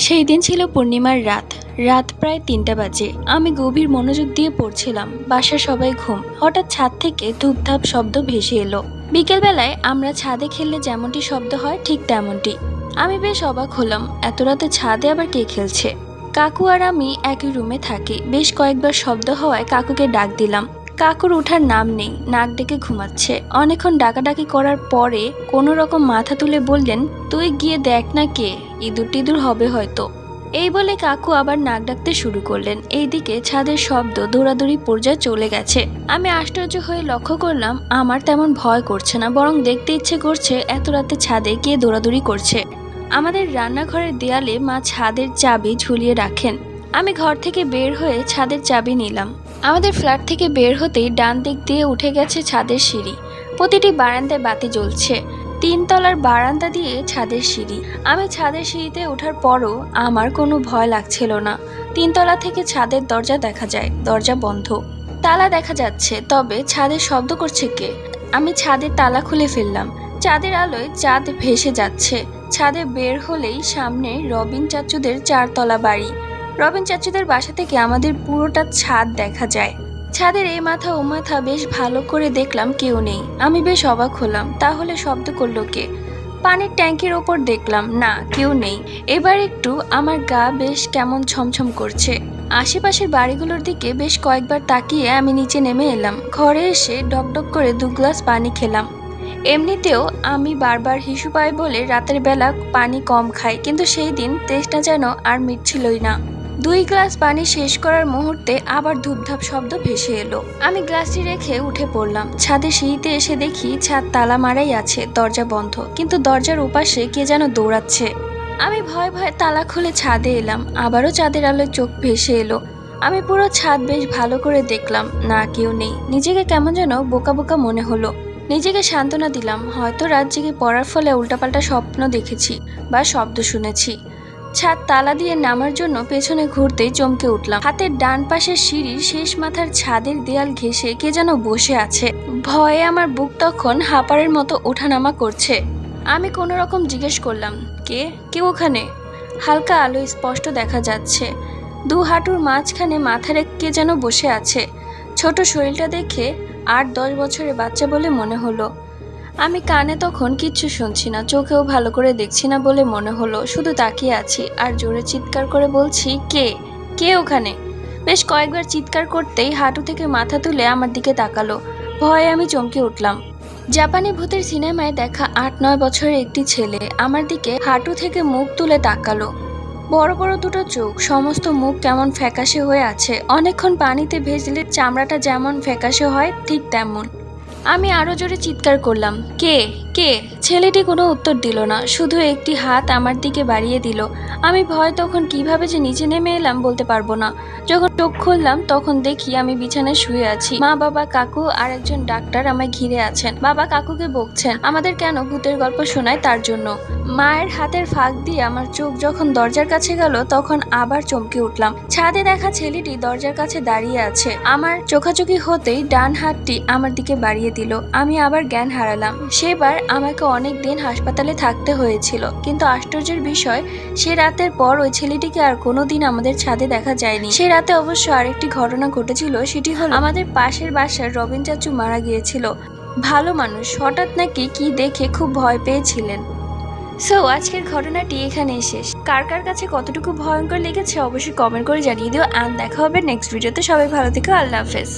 সেই দিন ছিল পূর্ণিমার রাত। রাত প্রায় ৩টা বাজে। আমি গভীর মনোযোগ দিয়ে পড়ছিলাম। বাসার সবাই ঘুম। হঠাৎ ছাদ থেকে ধূপধাপ শব্দ ভেসে এলো। বিকেলবেলায় আমরা ছাদে খেললে যেমনটি শব্দ হয় ঠিক তেমনটি। আমি বেশ অবাক হলাম, এত রাতে ছাদে আবার কে খেলছে। কাকু আর আমি একই রুমে থাকি। বেশ কয়েকবার শব্দ হওয়ায় কাকুকে ডাক দিলাম। কাকুর ওঠার নাম নেই, নাক ডেকে ঘুমাচ্ছে। অনেকক্ষণ ডাকাডাকি করার পরে কোনো রকম মাথা তুলে বললেন, তুই গিয়ে দেখ না কে, ইঁদুর টিঁদুর হবে হয়তো। এই বলে কাকু আবার নাক ডাকতে শুরু করলেন। এইদিকে ছাদের শব্দ দৌড়াদৌড়ি পর্যায়ে চলে গেছে। আমি আশ্চর্য হয়ে লক্ষ্য করলাম আমার তেমন ভয় করছে না, বরং দেখতে ইচ্ছে করছে এত রাতে ছাদে কে দৌড়াদৌড়ি করছে। আমাদের রান্নাঘরের দেয়ালে মা ছাদের চাবি ঝুলিয়ে রাখেন। আমি ঘর থেকে বের হয়ে ছাদের চাবি নিলাম। আমাদের ফ্ল্যাট থেকে বের হতেই ডান দিক দিয়ে উঠে গেছে ছাদের সিঁড়ি। প্রতিটি বারান্দায় বাতি জ্বলছে। ৩ তলার বারান্দা দিয়ে ছাদের সিঁড়ি। আমি ছাদের সিঁড়িতে ওঠার পরও আমার কোনো ভয় লাগছিল না। ৩ তলা থেকে ছাদের দরজা দেখা যায়, দরজা বন্ধ। তালা দেখা যাচ্ছে, তবে ছাদে শব্দ করছে কে। আমি ছাদের তালা খুলে ফেললাম। চাঁদের আলোয় চাঁদ ভেসে যাচ্ছে। ছাদে বের হলেই সামনে রবিন চাচুদের ৪ তলা বাড়ি। রবিন চাচুদের বাসা থেকে আমাদের পুরোটা ছাদ দেখা যায়। ছাদের এই মাথা ও মাথা বেশ ভালো করে দেখলাম কেউ নেই। আমি বেশ অবাক হলাম, তাহলে শব্দ করলো কে। পানির ট্যাঙ্কির ওপর দেখলাম, না কেউ নেই। এবার একটু আমার গা বেশ কেমন ছমছম করছে। আশেপাশের বাড়িগুলোর দিকে বেশ কয়েকবার তাকিয়ে আমি নিচে নেমে এলাম। ঘরে এসে ডকডক করে 2 গ্লাস পানি খেলাম। এমনিতেও আমি বারবার হিসু পাই বলে রাতের বেলা পানি কম খাই, কিন্তু সেই দিন তেষ্টা যেন আর মিটছিলই না। 2 গ্লাস পানি শেষ করার মুহূর্তে আবার ধূপধাপ শব্দ ভেসে এলো। আমি গ্লাসটি রেখে উঠে পড়লাম। ছাদে সিঁড়িতে এসে দেখি ছাদ তালা মারাই আছে, দরজা বন্ধ, কিন্তু দরজার ওপাশে কে যেন দৌড়াচ্ছে। আমি ভয়ে ভয়ে তালা খুলে ছাদে এলাম। আবারও চাঁদের আলোয় চোখ ভেসে এলো। আমি পুরো ছাদ বেশ ভালো করে দেখলাম, না কেউ নেই। নিজেকে কেমন যেন বোকা বোকা মনে হলো। নিজেকে সান্ত্বনা দিলাম, হয়তো রাত জেগে পড়ার ফলে উল্টাপাল্টা স্বপ্ন দেখেছি বা শব্দ শুনেছি। ছাদ তালা দিয়ে নামার জন্য পেছনে ঘুরতেই চমকে উঠলাম। হাতের ডান পাশের সিঁড়ির শেষ মাথার ছাদের দেয়াল ঘেঁষে কে যেন বসে আছে। ভয়ে আমার বুক তখন হাঁপাড়ের মতো ওঠানামা করছে। আমি কোনো রকম জিজ্ঞেস করলাম, কে ওখানে? হালকা আলো স্পষ্ট দেখা যাচ্ছে। 2 হাঁটুর মাঝখানে মাথা রেখে কে যেন বসে আছে। ছোট শরীরটা দেখে 8-10 বছরের বাচ্চা বলে মনে হলো। আমি কানে তখন কিচ্ছু শুনছি না, চোখেও ভালো করে দেখছি না বলে মনে হলো। শুধু তাকিয়ে আছি আর জোরে চিৎকার করে বলছি, কে ওখানে? বেশ কয়েকবার চিৎকার করতেই হাঁটু থেকে মাথা তুলে আমার দিকে তাকালো। ভয়ে আমি চমকে উঠলাম। জাপানি ভূতের সিনেমায় দেখা 8-9 বছরের একটি ছেলে আমার দিকে হাঁটু থেকে মুখ তুলে তাকালো। বড় বড় দুটো চোখ, সমস্ত মুখ কেমন ফ্যাকাশে হয়ে আছে। অনেকক্ষণ পানিতে ভেজলে চামড়াটা যেমন ফ্যাকাশে হয় ঠিক তেমন। আমি আরো জোরে চিৎকার করলাম, কে? ছেলেটি কোনো উত্তর দিল না, শুধু একটি হাত আমার দিকে বাড়িয়ে দিল। আমি ভয় তখন কিভাবে যে নিচে নেমে এলাম বলতে পারবো না। যখন চোখ খুললাম তখন দেখি আমি বিছানায় শুয়ে আছি। মা, বাবা, কাকু আর একজন ডাক্তার আমায় ঘিরে আছেন। বাবা কাকুকে বকছেন আমাদের কেন ভূতের গল্প শোনায় তার জন্য। মায়ের হাতের ফাঁক দিয়ে আমার চোখ যখন দরজার কাছে গেল তখন আবার চমকে উঠলাম। ছাদে দেখা ছেলেটি দরজার কাছে দাঁড়িয়ে আছে। আমার চোখাচোখি হতেই ডান হাতটি আমার দিকে বাড়িয়ে দিল। আমি আবার জ্ঞান হারালাম। সেবার আমাকে অনেক দিন হাসপাতালে থাকতে হয়েছিল, কিন্তু আশ্চর্যের বিষয় সে রাতের পর ওই ছেলেটিকে আর কোনোদিন আমাদের ছাদে দেখা যায়নি। সে রাতে অবশ্য আরেকটি ঘটনা ঘটেছিল, সেটি হলো আমাদের পাশের বাসার রবিন চাচু মারা গিয়েছিল। ভালো মানুষ, হঠাৎ নাকি কি দেখে খুব ভয় পেয়েছিলেন। সো আজকের ঘটনাটি এখানেই শেষ। কার কার কাছে কতটুকু ভয়ঙ্কর লেগেছে অবশ্যই কমেন্ট করে জানিয়ে দিও। আর দেখা হবে নেক্সট ভিডিওতে। সবাই ভালো থেকো, আল্লাহ হাফেজ।